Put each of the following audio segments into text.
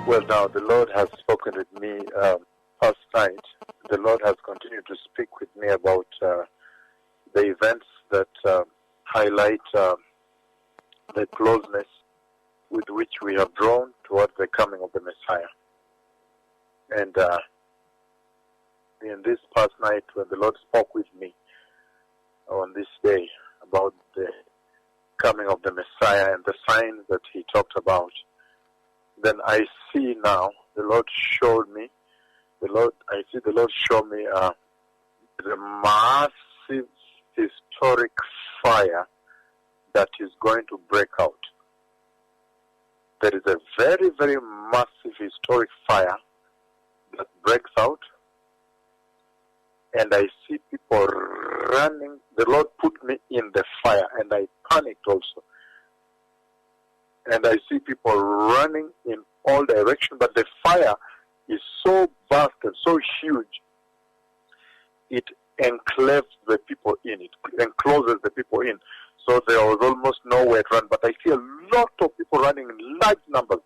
Well, now the Lord has spoken with me last night. The Lord has continued to speak with me about the events that highlight the closeness with which we have drawn towards the coming of the Messiah. And in this past night, when the Lord spoke with me on this day about the coming of the Messiah and the signs that he talked about, then I see now, the Lord showed me, the Lord show me the massive historic fire that is going to break out. There is a very, very massive historic fire that breaks out, and I see people running. The Lord put me in the fire, and I panicked also. And I see people running in all directions, but the fire is so vast and so huge, it enclaves the people in, it encloses the people in. So there was almost nowhere to run, but I see a lot of people running in large numbers.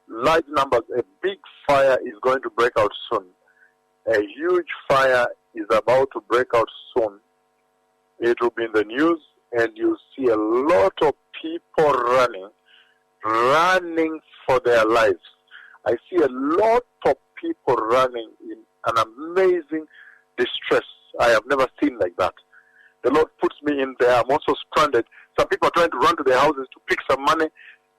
Large numbers. A big fire is going to break out soon. A huge fire is about to break out soon. It will be in the news, and you'll see a lot of people running for their lives. I see a lot of people running in an amazing distress. I have never seen like that. The Lord puts me in there. I'm also stranded. Some people are trying to run to their houses to pick some money.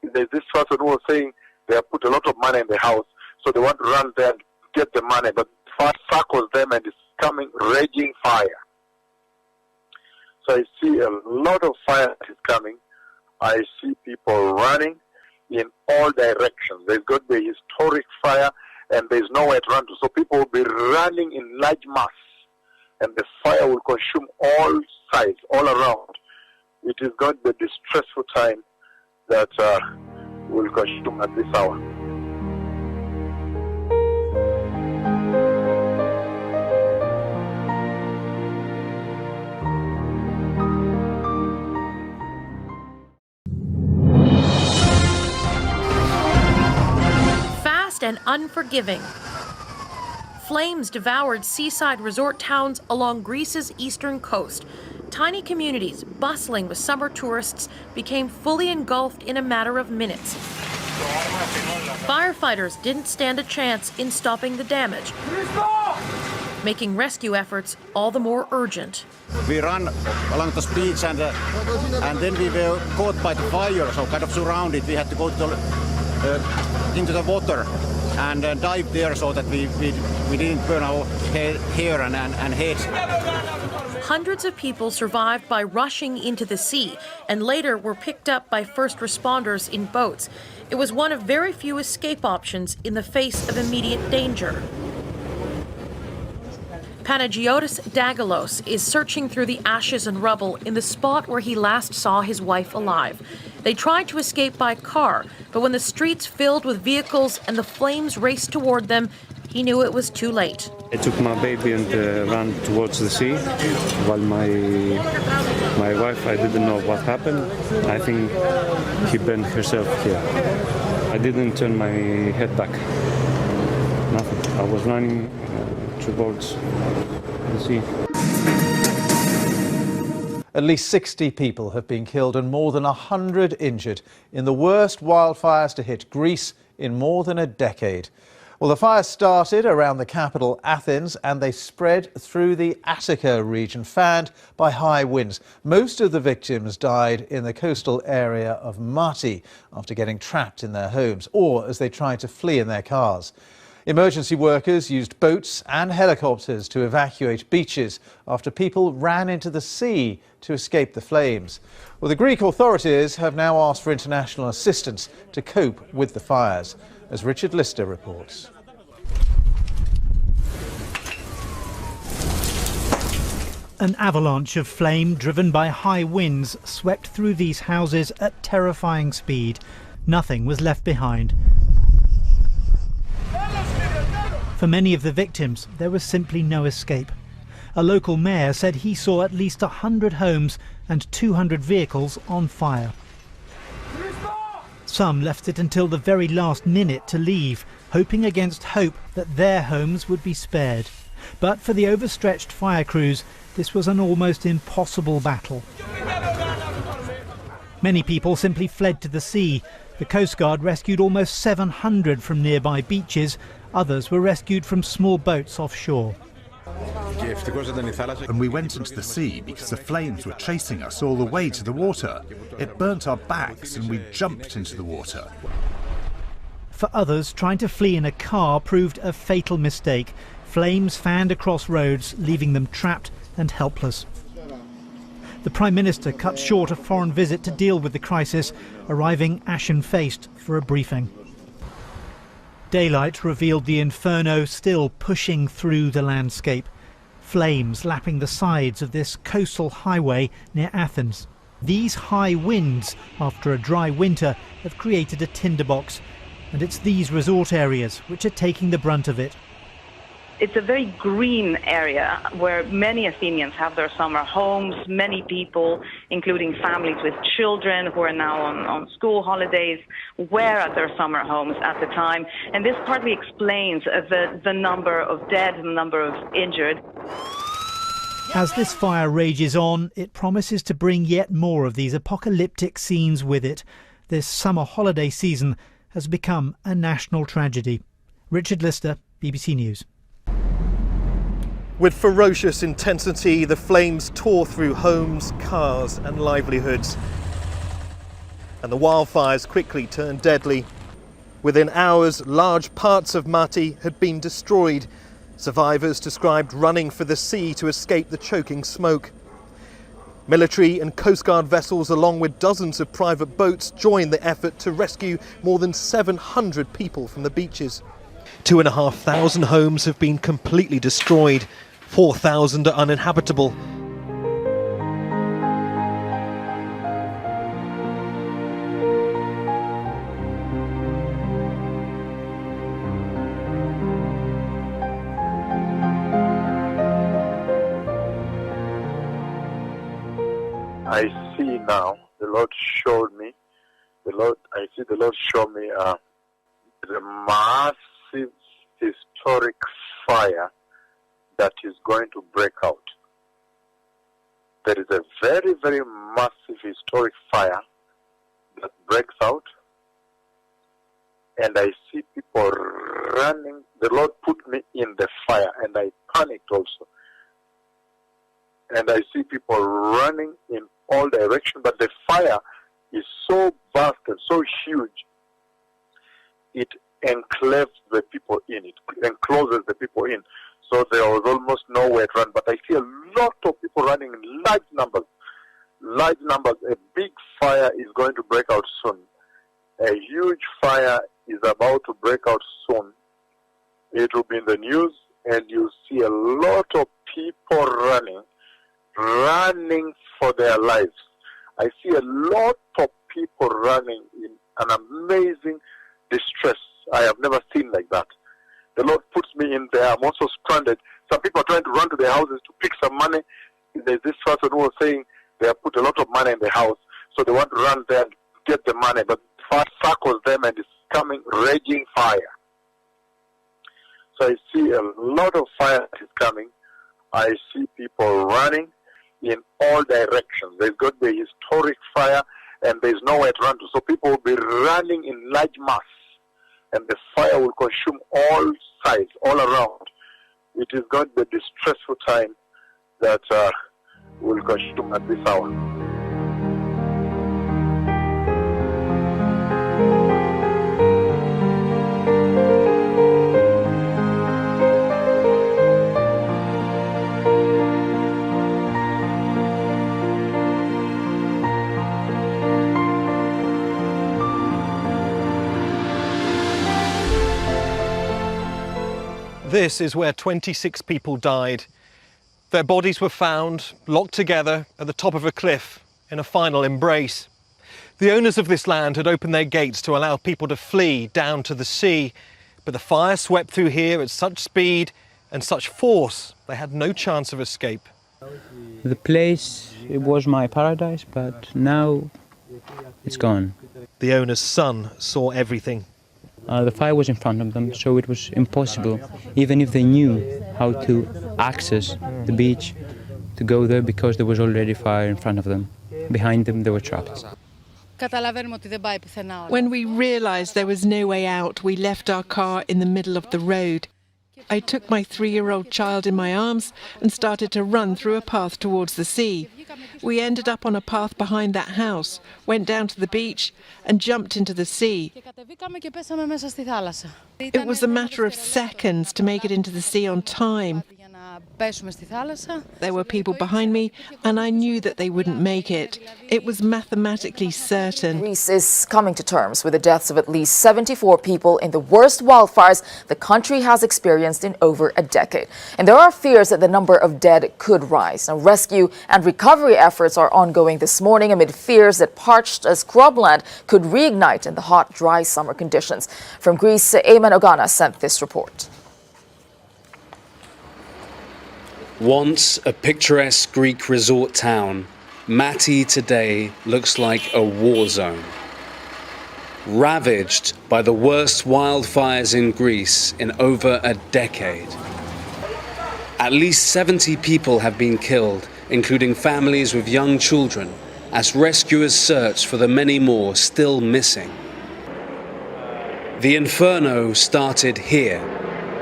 There's this person who was saying they have put a lot of money in the house, so they want to run there and get the money, but fire circles them and it's coming raging fire. So I see a lot of fire is coming. I see people running in all directions. There's going to be a historic fire, and there's nowhere to run to. So people will be running in large mass, and the fire will consume all sides, all around. It is going to be a distressful time that will consume at this hour. And unforgiving. Flames devoured seaside resort towns along Greece's eastern coast. Tiny communities bustling with summer tourists became fully engulfed in a matter of minutes. Firefighters didn't stand a chance in stopping the damage, making rescue efforts all the more urgent. We ran along the beach and then we were caught by the fire, so kind of surrounded. We had to go to into the water and dive there so that we didn't burn our hair and heads. Hundreds of people survived by rushing into the sea and later were picked up by first responders in boats. It was one of very few escape options in the face of immediate danger. Panagiotis Dagalos is searching through the ashes and rubble in the spot where he last saw his wife alive. They tried to escape by car, but when the streets filled with vehicles and the flames raced toward them, he knew it was too late. I took my baby and ran towards the sea, while my wife, I didn't know what happened. I think she burned herself here. I didn't turn my head back. Nothing. I was running towards the sea. At least 60 people have been killed and more than 100 injured in the worst wildfires to hit Greece in more than a decade. Well, the fire started around the capital, Athens, and they spread through the Attica region, fanned by high winds. Most of the victims died in the coastal area of Mati after getting trapped in their homes or as they tried to flee in their cars. Emergency workers used boats and helicopters to evacuate beaches after people ran into the sea to escape the flames. Well, the Greek authorities have now asked for international assistance to cope with the fires, as Richard Lister reports. An avalanche of flame driven by high winds swept through these houses at terrifying speed. Nothing was left behind. For many of the victims, there was simply no escape. A local mayor said he saw at least 100 homes and 200 vehicles on fire. Some left it until the very last minute to leave, hoping against hope that their homes would be spared. But for the overstretched fire crews, this was an almost impossible battle. Many people simply fled to the sea. The Coast Guard rescued almost 700 from nearby beaches. Others were rescued from small boats offshore. And we went into the sea because the flames were chasing us all the way to the water. It burnt our backs and we jumped into the water. For others, trying to flee in a car proved a fatal mistake. Flames fanned across roads, leaving them trapped and helpless. The Prime Minister cut short a foreign visit to deal with the crisis, arriving ashen-faced for a briefing. Daylight revealed the inferno still pushing through the landscape. Flames lapping the sides of this coastal highway near Athens. These high winds, after a dry winter, have created a tinderbox, and it's these resort areas which are taking the brunt of it. It's a very green area where many Athenians have their summer homes, many people, including families with children who are now on school holidays, were at their summer homes at the time. And this partly explains the number of dead and the number of injured. As this fire rages on, it promises to bring yet more of these apocalyptic scenes with it. This summer holiday season has become a national tragedy. Richard Lister, BBC News. With ferocious intensity, the flames tore through homes, cars and livelihoods. And the wildfires quickly turned deadly. Within hours, large parts of Mati had been destroyed. Survivors described running for the sea to escape the choking smoke. Military and Coast Guard vessels, along with dozens of private boats, joined the effort to rescue more than 700 people from the beaches. 2,500 homes have been completely destroyed. 4,000 are uninhabitable. I see now, the Lord showed me, the Lord showed me the massive historic fire that is going to break out. There is a very, very massive historic fire that breaks out, and I see people running. The Lord put me in the fire, and I panicked also. And I see people running in all directions, but the fire is so vast and so huge, it enclaves the people in, it encloses the people in. So there was almost nowhere to run, but I see a lot of people running in large numbers. Large numbers. A big fire is going to break out soon. A huge fire is about to break out soon. It will be in the news, and you'll see a lot of people running for their lives. I see a lot of people running in an amazing distress. I have never seen like that. The Lord puts me in there. I'm also stranded. Some people are trying to run to their houses to pick some money. There's this person who was saying they have put a lot of money in the house, so they want to run there and get the money, but fire circles them and it's coming raging fire. So I see a lot of fire is coming. I see people running in all directions. There's going to be historic fire and there's nowhere to run to. So people will be running in large mass, and the fire will consume all sides, all around. It is going to be a distressful time that will consume at this hour. This is where 26 people died. Their bodies were found locked together at the top of a cliff in a final embrace. The owners of this land had opened their gates to allow people to flee down to the sea, but the fire swept through here at such speed and such force they had no chance of escape. The place, it was my paradise, but now it's gone. The owner's son saw everything. The fire was in front of them, so it was impossible, even if they knew how to access the beach, to go there because there was already fire in front of them. Behind them, they were trapped. When we realised there was no way out, we left our car in the middle of the road. I took my 3-year-old child in my arms and started to run through a path towards the sea. We ended up on a path behind that house, went down to the beach and jumped into the sea. It was a matter of seconds to make it into the sea on time. There were people behind me and I knew that they wouldn't make it. It was mathematically certain. Greece is coming to terms with the deaths of at least 74 people in the worst wildfires the country has experienced in over a decade. And there are fears that the number of dead could rise. Now, rescue and recovery efforts are ongoing this morning amid fears that parched scrubland could reignite in the hot, dry summer conditions. From Greece, Eamon Ogana sent this report. Once a picturesque Greek resort town, Mati today looks like a war zone. Ravaged by the worst wildfires in Greece in over a decade. At least 70 people have been killed, including families with young children, as rescuers search for the many more still missing. The inferno started here,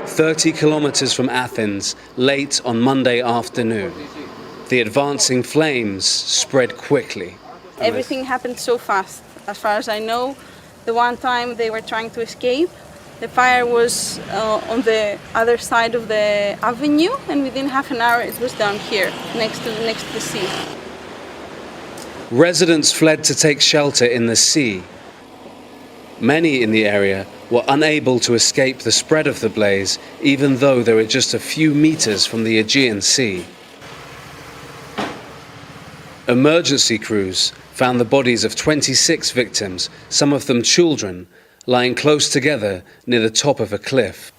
30 kilometers from Athens, late on Monday afternoon. The advancing flames spread quickly. Everything happened so fast. As far as I know, the one time they were trying to escape, the fire was on the other side of the avenue, and within half an hour it was down here, next to the sea. Residents fled to take shelter in the sea. Many in the area were unable to escape the spread of the blaze, even though they were just a few meters from the Aegean Sea. Emergency crews found the bodies of 26 victims, some of them children, lying close together near the top of a cliff.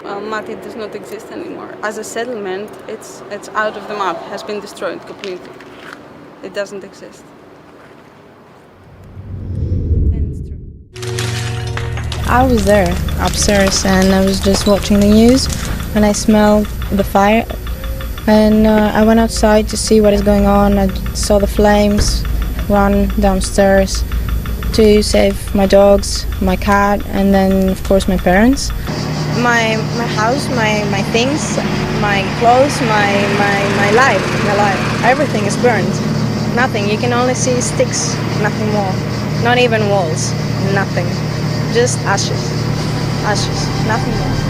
Well, Mati does not exist anymore. As a settlement, it's out of the map, has been destroyed completely. It doesn't exist. I was there upstairs and I was just watching the news and I smelled the fire and I went outside to see what is going on. I saw the flames run downstairs to save my dogs, my cat, and then of course my parents. My house, my things, my clothes, my life, everything is burned. Nothing, you can only see sticks, nothing more. Not even walls, nothing. Just ashes, nothing more.